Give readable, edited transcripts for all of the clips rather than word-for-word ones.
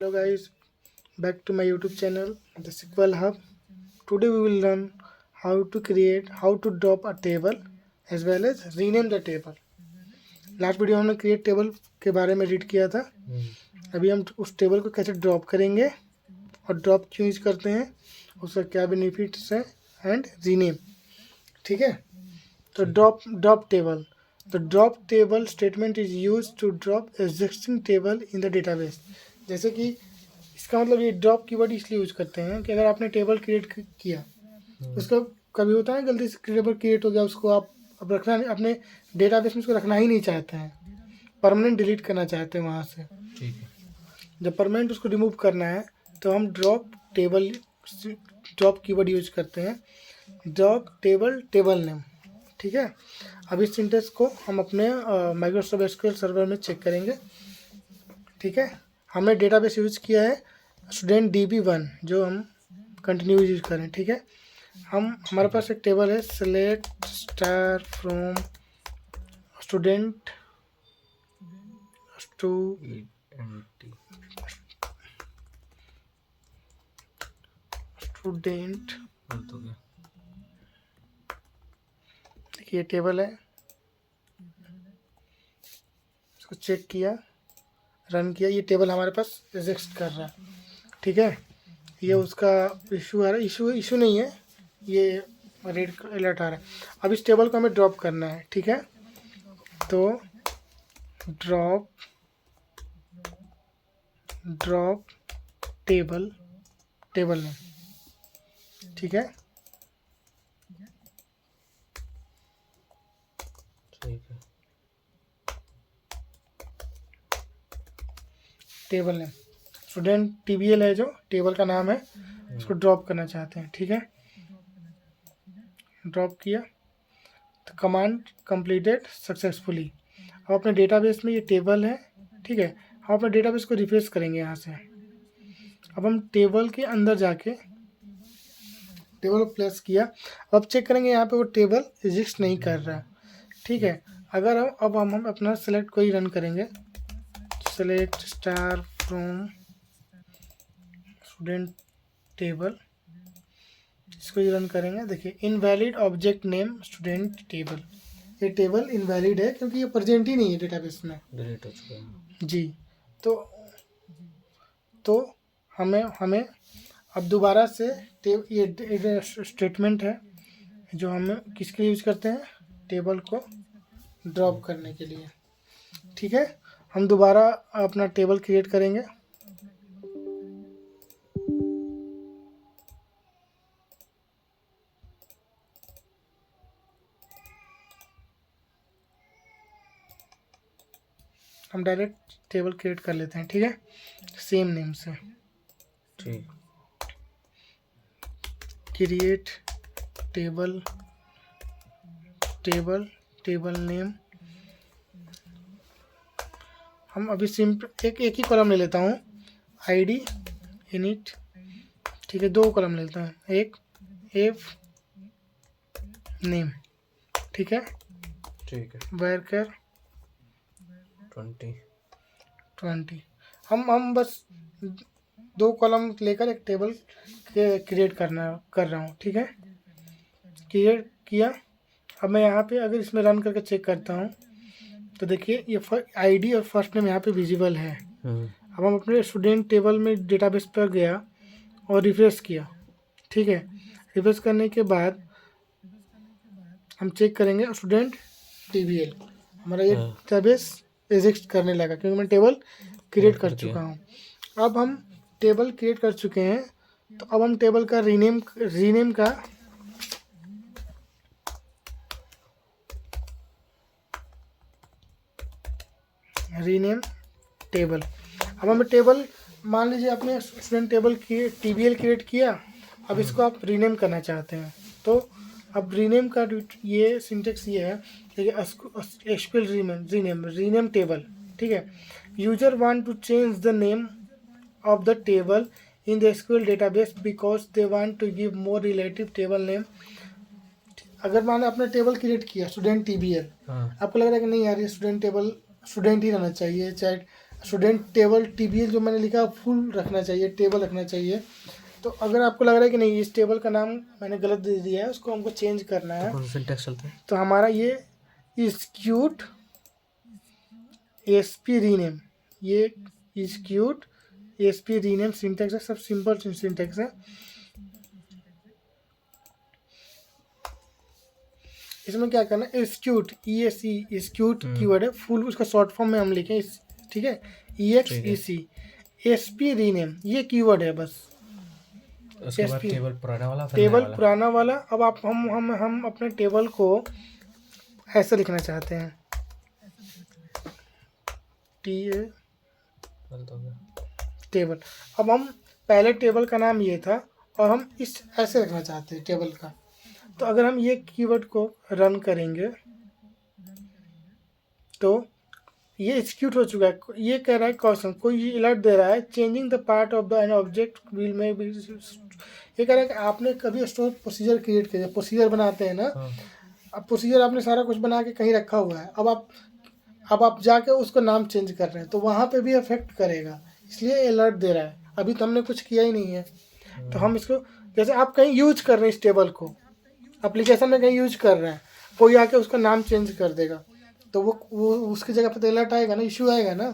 Hello guys, back to my YouTube channel, the SQL Hub. Today we will learn how to drop a table as well as rename the table. Last video हमने create table के बारे में read किया था। अभी हम उस table को कैसे ड्रॉप करेंगे और ड्रॉप क्यों यूज करते हैं, उसका क्या बेनिफिट्स है एंड रीनेम। ठीक है, तो ड्रॉप टेबल। तो drop table statement is use to drop existing table in the database. जैसे कि इसका मतलब ये ड्रॉप कीवर्ड इसलिए यूज करते हैं कि अगर आपने टेबल क्रिएट किया, उसका कभी होता है गलती से टेबल क्रिएट हो गया, उसको आप अब रखना अपने डेटाबेस में उसको रखना ही नहीं चाहते हैं, परमानेंट डिलीट करना चाहते हैं वहाँ से। ठीक है। जब परमानेंट उसको रिमूव करना है तो हम ड्रॉप कीवर्ड यूज करते हैं, ड्रॉप टेबल नेम। ठीक है, अब इस सिंटेक्स को हम अपने माइक्रोसॉफ्ट एसक्यूएल सर्वर में चेक करेंगे। ठीक है, हमने डेटाबेस यूज किया है स्टूडेंट DB1 जो हम कंटिन्यू यूज करें। ठीक है, हमारे पास एक टेबल है सेलेक्ट स्टार फ्रॉम स्टूडेंट देखिए ये टेबल है, इसको चेक किया, रन किया, ये टेबल हमारे पास एग्जिस्ट कर रहा है। ठीक है, ये उसका इशू आ रहा है, इशू नहीं है, ये रेड अलर्ट आ रहा है। अब इस टेबल को हमें ड्रॉप करना है। ठीक है, तो ड्रॉप टेबल नेम। ठीक है, टेबल नेम स्टूडेंट TBL है जो टेबल का नाम है, उसको ड्रॉप करना चाहते हैं। ठीक है, ड्रॉप किया तो कमांड कंप्लीटेड सक्सेसफुली। अब अपने डेटाबेस में ये टेबल है। ठीक है, हम अपने डेटाबेस को रिफ्रेश करेंगे यहाँ से। अब हम टेबल के अंदर जाके टेबल को प्लेस किया, अब चेक करेंगे यहाँ पे वो टेबल एग्जिस्ट नहीं कर रहा है। ठीक है, अगर हम अपना सेलेक्ट को ही रन करेंगे, select star from student table, इसको ही रन करेंगे। देखिए invalid object name student table, ये टेबल इनवैलिड है क्योंकि ये प्रेजेंट ही नहीं है डेटाबेस में, डिलीट हो चुका है जी। तो हमें अब दोबारा से ये स्टेटमेंट है जो हम किसके लिए यूज करते हैं, टेबल को ड्रॉप करने के लिए। ठीक है, हम दोबारा अपना टेबल क्रिएट करेंगे। हम डायरेक्ट टेबल क्रिएट कर लेते हैं। ठीक है, सेम नेम से। ठीक, क्रिएट टेबल नेम। हम अभी सिंपल एक ही कॉलम ले लेता हूँ, ID इनिट। ठीक है, 2 कॉलम ले लेता हूँ, एक एफ नेम। ठीक है, ठीक है। वर्कर 20 हम बस 2 कॉलम लेकर एक टेबल क्रिएट कर रहा हूँ। ठीक है, क्रिएट किया। अब मैं यहाँ पे अगर इसमें रन करके चेक करता हूँ तो देखिए ये ID और फर्स्ट नेम यहाँ पे विजिबल है। अब हम अपने स्टूडेंट टेबल में डेटाबेस पर गया और रिफ्रेश किया। ठीक है, रिफ्रेश करने के बाद हम चेक करेंगे स्टूडेंट TBL, हमारा ये डेटाबेस एग्जिस्ट करने लगा क्योंकि मैं टेबल क्रिएट कर चुका हूँ। अब हम टेबल क्रिएट कर चुके हैं, तो अब हम टेबल का रीनेम टेबल। अब हमें टेबल, मान लीजिए आपने स्टूडेंट टेबल की TBL क्रिएट किया, अब इसको आप रीनेम करना चाहते हैं, तो अब रीनेम का ये सिंटेक्स ये है कि SQL रीनेम टेबल। ठीक है, user want to change the name of the table in the SQL database because they want to give more relative table name. अगर मान आपने टेबल क्रिएट किया स्टूडेंट TBL, आपको लग रहा है कि नहीं यार ये स्टूडेंट ही रहना चाहिए, चाहे स्टूडेंट टेबल TBL जो मैंने लिखा फुल रखना चाहिए, टेबल रखना चाहिए। तो अगर आपको लग रहा है कि नहीं इस टेबल का नाम मैंने गलत दे दिया है, उसको हमको चेंज करना है, तो कौन सा सिंटैक्स चलता है? तो हमारा ये एक्सिक्यूट ASP रीनेम, ये एक्सिक्यूट ASP रीनेम सिंटैक्स है, सब सिंपल सिंटैक्स है। इसमें क्या करना है, एक्सिक्यूट ESE एक्सिक्यूट कीवर्ड है, फुल उसका शॉर्ट फॉर्म में हम लिखें ठीक है, EXEC ASP रीनेम ये कीवर्ड है बस। उसके बाद टेबल पुराना वाला, फिर टेबल नया वाला। पुराना वाला। अब आप हम अपने टेबल को ऐसे लिखना चाहते हैं, टेबल। अब हम पहले टेबल का नाम ये था और हम इस ऐसे रखना चाहते हैं टेबल का। तो अगर हम ये कीवर्ड को रन करेंगे तो ये एग्जीक्यूट हो चुका है। ये कह रहा है क्वेश्चन, कोई अलर्ट दे रहा है, changing the part of the an object will may be. ये कह रहा है कि आपने कभी स्टोर प्रोसीजर क्रिएट किया, प्रोसीजर बनाते हैं ना, अब प्रोसीजर आपने सारा कुछ बना के कहीं रखा हुआ है, अब आप जाके उसको नाम चेंज कर रहे हैं, तो वहाँ पे भी अफेक्ट करेगा, इसलिए अलर्ट दे रहा है। अभी तो हमने कुछ किया ही नहीं है, तो हम इसको, जैसे आप कहीं यूज कर रहे हैं इस टेबल को, एप्लीकेशन में कहीं यूज कर रहे हैं, कोई आके उसका नाम चेंज कर देगा, तो वो उसकी जगह पे तो अलर्ट आएगा ना, इशू आएगा ना।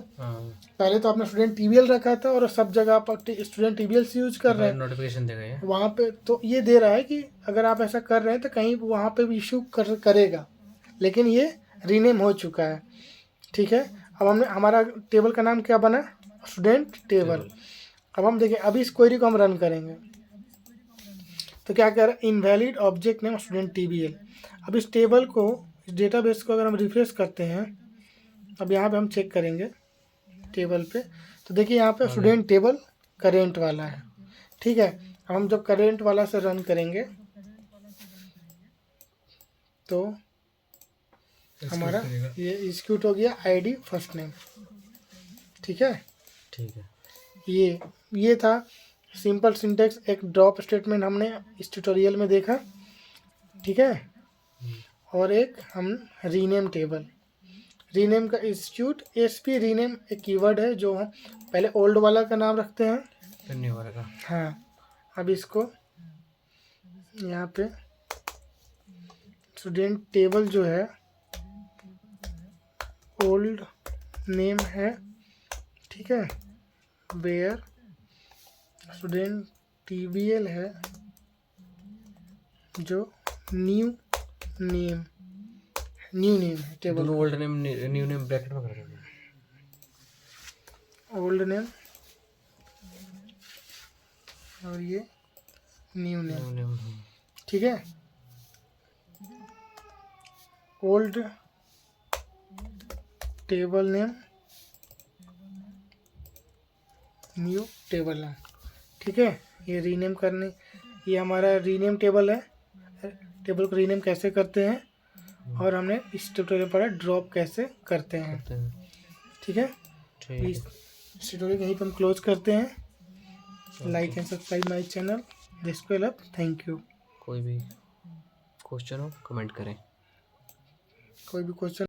पहले तो आपने स्टूडेंट TBL रखा था और सब जगह आप स्टूडेंट TBL से यूज कर रहे हैं, नोटिफिकेशन देगा ये वहाँ पे। तो ये दे रहा है कि अगर आप ऐसा कर रहे हैं तो कहीं वहाँ पे भी इशू करेगा, लेकिन ये रीनेम हो चुका है, ठीक है। अब हमने, हमारा टेबल का नाम क्या बना, स्टूडेंट टेबल। अब हम देखिए, अभी इस क्वेरी को हम रन करेंगे तो क्या कह रहा है, invalid object name student TBL। अब इस टेबल को, इस डेटाबेस को अगर हम रिफ्रेश करते हैं, अब यहाँ पे हम चेक करेंगे टेबल पे, तो देखिए यहाँ पे स्टूडेंट टेबल करेंट वाला है, ठीक है। अब हम जब करेंट वाला से रन करेंगे तो हमारा ये एग्जीक्यूट हो गया, ID फर्स्ट नेम, ठीक है। ठीक है। ये था सिंपल सिंटेक्स, एक ड्रॉप स्टेटमेंट हमने इस ट्यूटोरियल में देखा, ठीक है। और एक हम रीनेम टेबल, रीनेम का एग्जीक्यूट ASP रीनेम एक कीवर्ड है जो हम पहले ओल्ड वाला का नाम रखते हैं, फिर न्यू वाला का। हाँ। अब इसको यहाँ पे स्टूडेंट टेबल जो है ओल्ड नेम है, ठीक है, वेयर स्टूडेंट TBL है जो न्यू नेम है टेबल। दोनों old name new name bracket में कर देंगे। ओल्ड नेम और ये न्यू नेम, ठीक है। Old table name, new table name, ठीक है। ये रीनेम करने, ये हमारा रीनेम टेबल है, टेबल को रीनेम कैसे करते हैं, और हमने इस ट्यूटोरियल पर ड्रॉप कैसे करते हैं, ठीक है। इस ट्यूटोरियल यहीं पर हम क्लोज करते हैं। Like and subscribe my channel this will help, thank you. कोई भी क्वेश्चन हो कमेंट करें। कोई भी क्वेश्चन